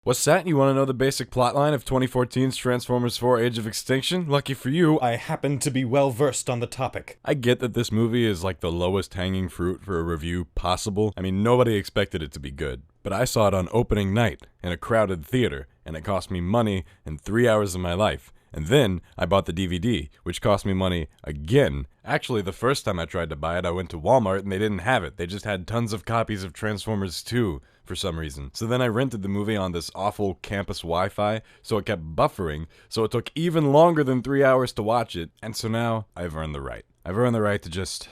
What's that? You want to know the basic plotline of 2014's Transformers 4 Age of Extinction? Lucky for you, I happen to be well versed on the topic. I get that this movie is like the lowest hanging fruit for a review possible. I mean, nobody expected it to be good. But I saw it on opening night in a crowded theater, and it cost me money and 3 hours of my life. And then I bought the DVD, which cost me money again. Actually, the first time I tried to buy it, I went to Walmart and they didn't have it. They just had tons of copies of Transformers 2 for some reason. So then I rented the movie on this awful campus Wi-Fi, so it kept buffering, so it took even longer than 3 hours to watch it. And so now I've earned the right. I've earned the right to just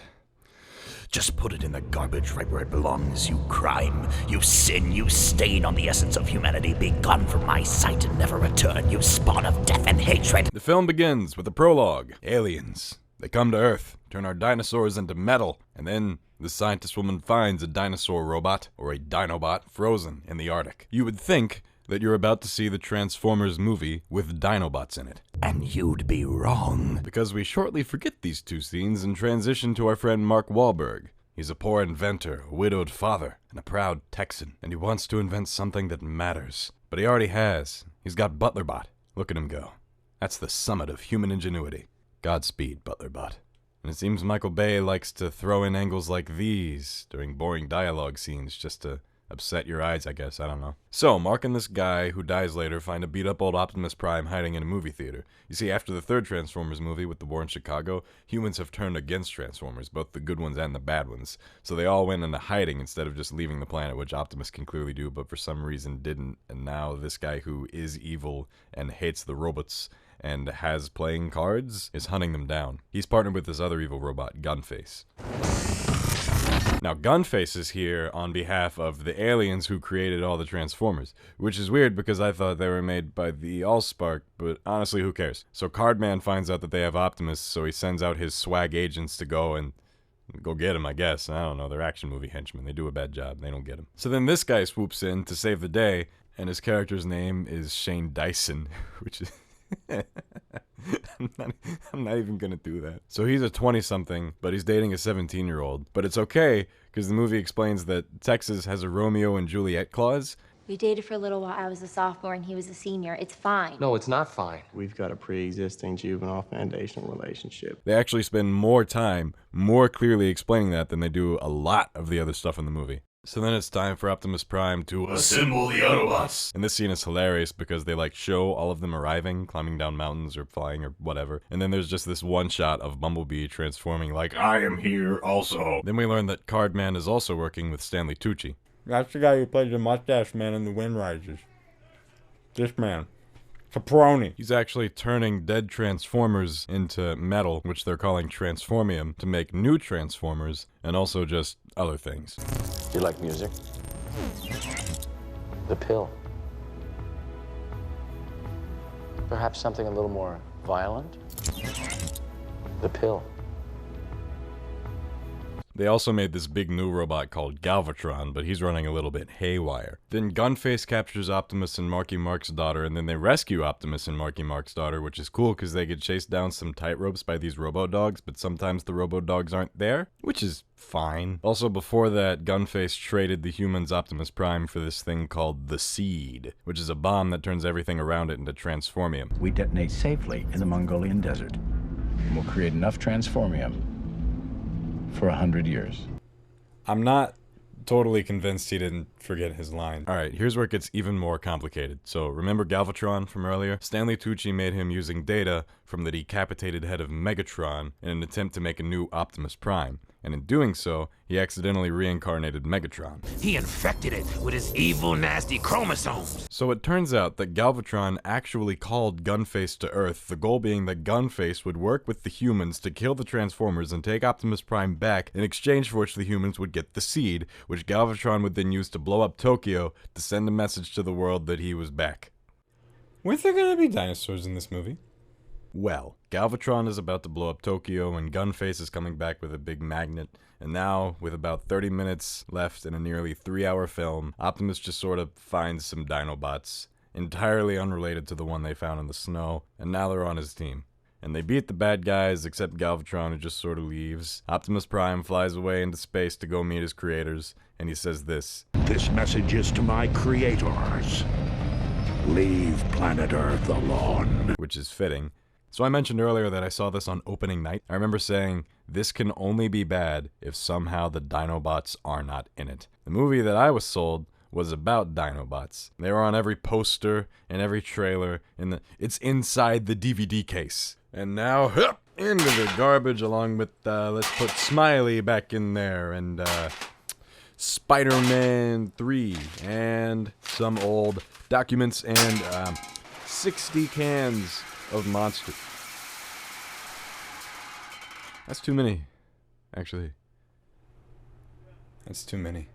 put it in the garbage right where it belongs, you crime, you sin, you stain on the essence of humanity. Be gone from my sight and never return, you spawn of death and hatred. The film begins with a prologue. Aliens. They come to Earth, turn our dinosaurs into metal, and then the scientist woman finds a dinosaur robot, or a Dinobot, frozen in the Arctic. You would think that you're about to see the Transformers movie with Dinobots in it. And you'd be wrong. Because we shortly forget these two scenes and transition to our friend Mark Wahlberg. He's a poor inventor, a widowed father, and a proud Texan. And he wants to invent something that matters. But he already has. He's got Butlerbot. Look at him go. That's the summit of human ingenuity. Godspeed, Butlerbot. And it seems Michael Bay likes to throw in angles like these during boring dialogue scenes just to upset your eyes, I guess. I don't know. So, Mark and this guy, who dies later, find a beat-up old Optimus Prime hiding in a movie theater. You see, after the third Transformers movie with the war in Chicago, humans have turned against Transformers, both the good ones and the bad ones. So they all went into hiding instead of just leaving the planet, which Optimus can clearly do, but for some reason didn't. And now this guy who is evil and hates the robots and has playing cards is hunting them down. He's partnered with this other evil robot, Gunface. Now, Gunface is here on behalf of the aliens who created all the Transformers, which is weird because I thought they were made by the Allspark, but honestly, who cares? So Cardman finds out that they have Optimus, so he sends out his swag agents to go get him, I guess. I don't know, they're action movie henchmen. They do a bad job. They don't get him. So then this guy swoops in to save the day, and his character's name is Shane Dyson, which is... I'm not even gonna do that. So he's a 20-something, but he's dating a 17-year-old. But it's okay, because the movie explains that Texas has a Romeo and Juliet clause. We dated for a little while. I was a sophomore and he was a senior. It's fine. No, it's not fine. We've got a pre-existing juvenile foundational relationship. They actually spend more time, more clearly explaining that than they do a lot of the other stuff in the movie. So then it's time for Optimus Prime to assemble the Autobots. And this scene is hilarious because they show all of them arriving, climbing down mountains or flying or whatever. And then there's just this one shot of Bumblebee transforming like, I am here also. Then we learn that Cardman is also working with Stanley Tucci. That's the guy who played the mustache man in The Wind Rises. This man. Caproni. He's actually turning dead Transformers into metal, which they're calling transformium, to make new Transformers, and also just other things. You like music? The pill. Perhaps something a little more violent? The pill. They also made this big new robot called Galvatron, but he's running a little bit haywire. Then Gunface captures Optimus and Marky Mark's daughter, and then they rescue Optimus and Marky Mark's daughter, which is cool because they get chased down some tightropes by these robo-dogs, but sometimes the robo-dogs aren't there, which is fine. Also, before that, Gunface traded the humans Optimus Prime for this thing called the Seed, which is a bomb that turns everything around it into transformium. We detonate safely in the Mongolian desert, and we'll create enough transformium for 100 years. I'm not totally convinced he didn't forget his line. Alright, here's where it gets even more complicated. So, remember Galvatron from earlier? Stanley Tucci made him using data from the decapitated head of Megatron in an attempt to make a new Optimus Prime. And in doing so, he accidentally reincarnated Megatron. He infected it with his evil, nasty chromosomes. So it turns out that Galvatron actually called Gunface to Earth, the goal being that Gunface would work with the humans to kill the Transformers and take Optimus Prime back, in exchange for which the humans would get the Seed, which Galvatron would then use to blow up Tokyo to send a message to the world that he was back. Weren't there gonna be dinosaurs in this movie? Well, Galvatron is about to blow up Tokyo, and Gunface is coming back with a big magnet. And now, with about 30 minutes left in a nearly 3-hour film, Optimus just sort of finds some Dinobots, entirely unrelated to the one they found in the snow, and now they're on his team. And they beat the bad guys, except Galvatron, who just sort of leaves. Optimus Prime flies away into space to go meet his creators, and he says this. This message is to my creators. Leave planet Earth alone. Which is fitting. So I mentioned earlier that I saw this on opening night. I remember saying, this can only be bad if somehow the Dinobots are not in it. The movie that I was sold was about Dinobots. They were on every poster and every trailer. It's inside the DVD case. And now, into the garbage along with, let's put Smiley back in there, and Spider-Man 3, and some old documents, and 60 cans of Monster. That's too many, actually. That's too many.